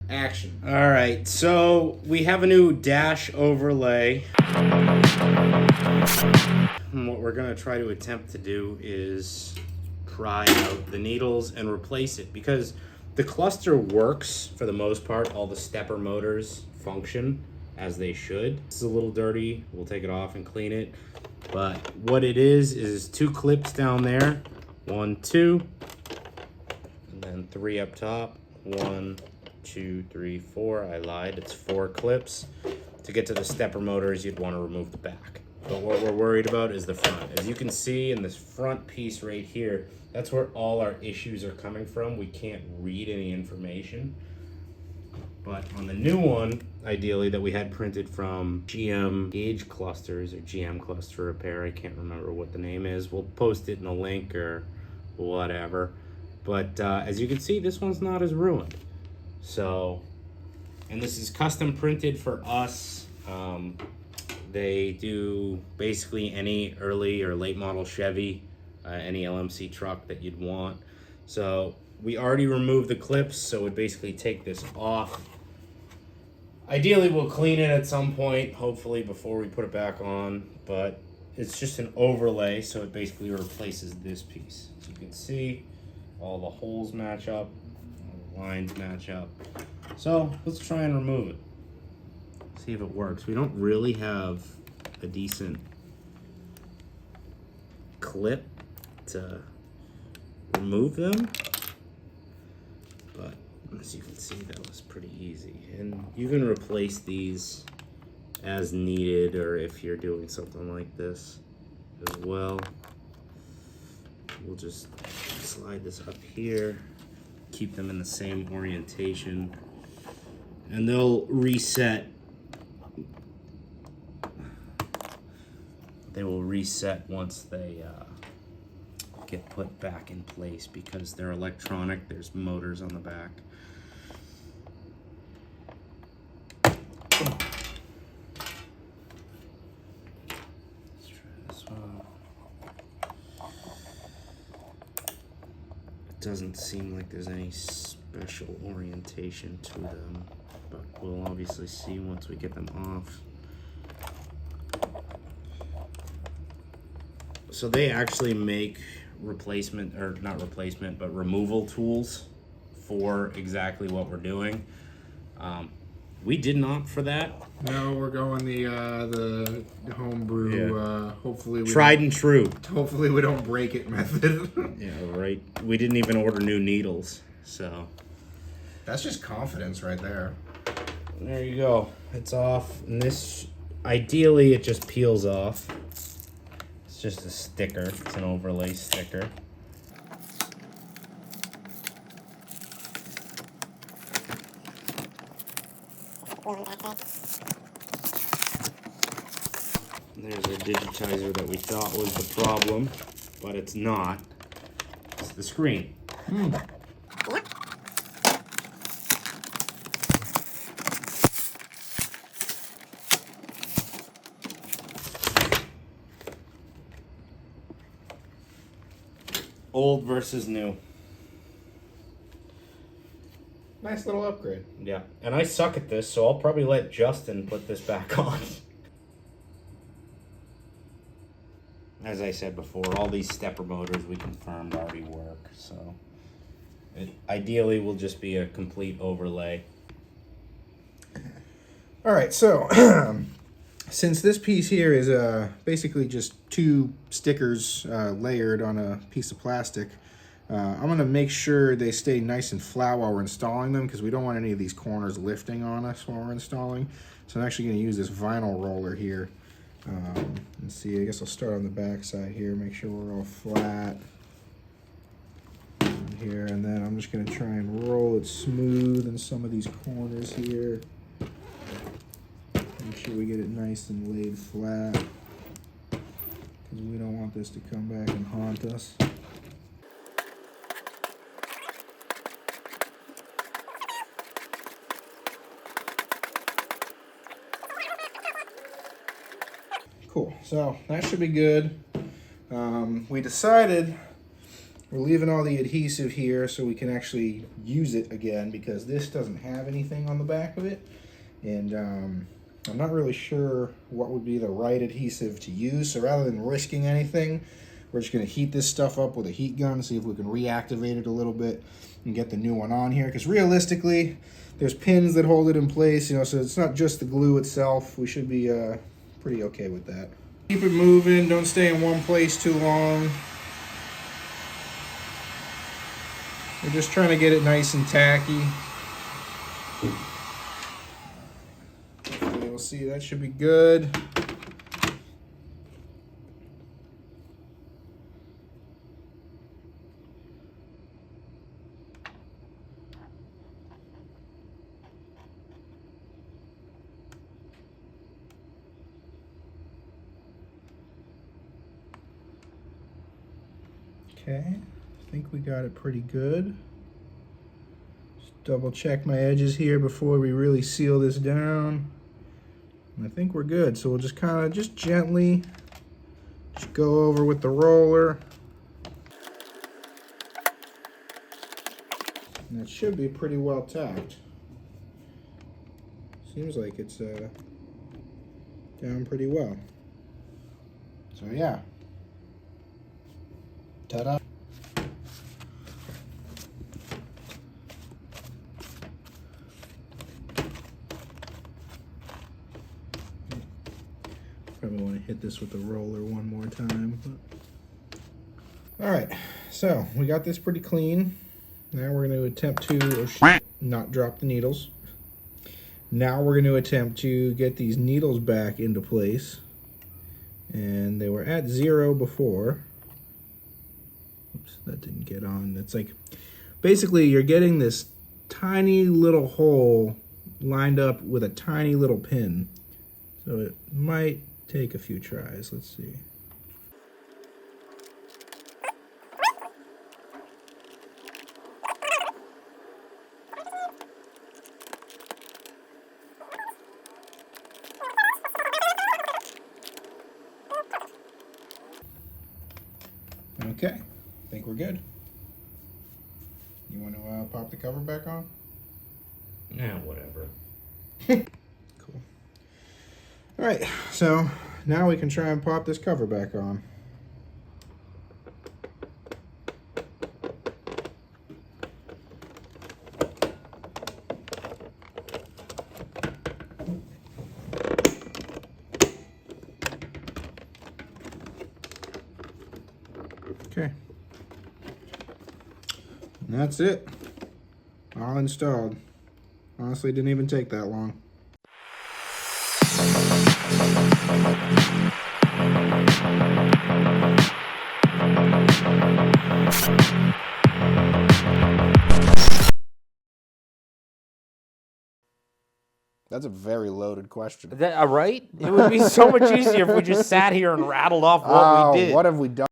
Action. All right, so we have a new dash overlay. And what we're going to try to attempt to do is pry out the needles and replace it, because the cluster works for the most part. All the stepper motors function as they should. It's a little dirty. We'll take it off and clean it. But what it is 2 clips down there. 1, 2, and then 3 up top. 1, 2, 3, 4. I lied. It's 4 clips. To get to the stepper motors, you'd want to remove the back. But what we're worried about is the front. As you can see in this front piece right here, that's where all our issues are coming from. We can't read any information. But on the new one, ideally, that we had printed from GM Gauge Clusters or GM Cluster Repair, I can't remember what the name is. We'll post it in a link or whatever. But as you can see, this one's not as ruined. So, and this is custom printed for us. They do basically any early or late model Chevy, any LMC truck that you'd want. So we already removed the clips, so we'd basically take this off. Ideally, we'll clean it at some point, hopefully before we put it back on, but it's just an overlay, so it basically replaces this piece. As you can see, all the holes match up, all the lines match up. So let's try and remove it. See if it works. We don't really have a decent clip to remove them, but as you can see, that was pretty easy. And you can replace these as needed, or if you're doing something like this as well. We'll just slide this up here, keep them in the same orientation, and they'll reset. They will reset once they get put back in place, because they're electronic. There's motors on the back. Let's try this one. It doesn't seem like there's any special orientation to them, but we'll obviously see once we get them off. So they actually make replacement, or not replacement, but removal tools for exactly what we're doing. We didn't opt for that. No, we're going the homebrew. Yeah. Hopefully, tried and true. Hopefully, we don't break it method. Yeah, right. We didn't even order new needles, so that's just confidence right there. There you go. It's off, and this ideally it just peels off. Just a sticker. It's an overlay sticker. There's a digitizer that we thought was the problem, but it's not. It's the screen. Old versus new. Nice little upgrade. Yeah, and I suck at this, so I'll probably let Justin put this back on. As I said before, all these stepper motors we confirmed already work, so it ideally will just be a complete overlay. All right, so since this piece here is basically just 2 stickers layered on a piece of plastic, I'm going to make sure they stay nice and flat while we're installing them, because we don't want any of these corners lifting on us while we're installing. So I'm actually going to use this vinyl roller here. Let's see, I guess I'll start on the back side here, make sure we're all flat here, and then I'm just going to try and roll it smooth in some of these corners here. Make sure we get it nice and laid flat, because we don't want this to come back and haunt us. Cool. So that should be good. We decided we're leaving all the adhesive here so we can actually use it again, because this doesn't have anything on the back of it. And I'm not really sure what would be the right adhesive to use. So rather than risking anything, we're just going to heat this stuff up with a heat gun, see if we can reactivate it a little bit and get the new one on here. Because realistically, there's pins that hold it in place, you know, so it's not just the glue itself. We should be pretty okay with that. Keep it moving, don't stay in one place too long. We're just trying to get it nice and tacky. Okay, we'll see, that should be good. Okay, I think we got it pretty good. Just double check my edges here before we really seal this down. And I think we're good. So we'll just kind of just gently just go over with the roller. And it should be pretty well tacked. Seems like it's down pretty well. So yeah. Ta-da. Probably want to hit this with the roller one more time. All right, so we got this pretty clean. Now we're going to attempt to not drop the needles. Now we're going to attempt to get these needles back into place. And they were at 0 before. Oops, that didn't get on. It's like, basically you're getting this tiny little hole lined up with a tiny little pin. So it might take a few tries. Let's see. Okay, I think we're good. You want to pop the cover back on? Yeah, whatever. Cool. All right, so now we can try and pop this cover back on. Okay. And that's it. All installed. Honestly, didn't even take that long. That's a very loaded question. Right? It would be so much easier if we just sat here and rattled off what we did. What have we done?